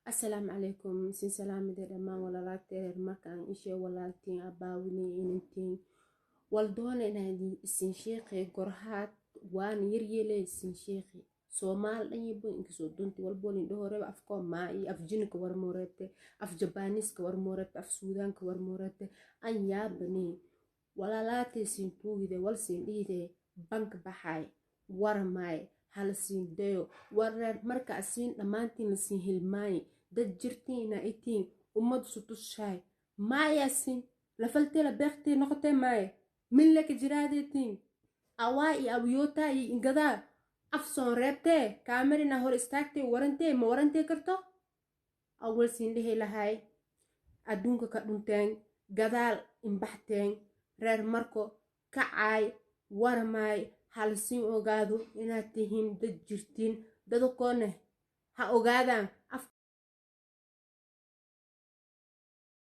السلام عليكم سين سلام دير ما ولا لاكتير مكان إشي ولا تين أباوني إنتين والدون إن سين شيخي قرحات وان يريلي سين شيخي سومال أن يبون إنك سودونتي والبولين دهوري أفكار معي أف جنك ورمورتي أف جبانيس كورمورتي أف سودان كورمورتي أن يابني ولا لاتي سين توغي والسين إيدي بنك بحاي ورماي هل سين ديو ورر مركا سين لمانتين لسين هلماي dad jirtiina itiin ummad sutushay maaya sin lafaltela beextee noqotay maaya min laka jiraadeetiin awaa iyo awyota iyo ingadaa afsoon reebtee kaamarina hor istaagtee warantee ma warantee karto awal siin dhehe lahay adduunka ka dhunteen gadaal imbaxteen reer marko kacaay warmaay hal siin ogaado inaad tihiin dad jirtiin dadakooneh ha ogaadaan af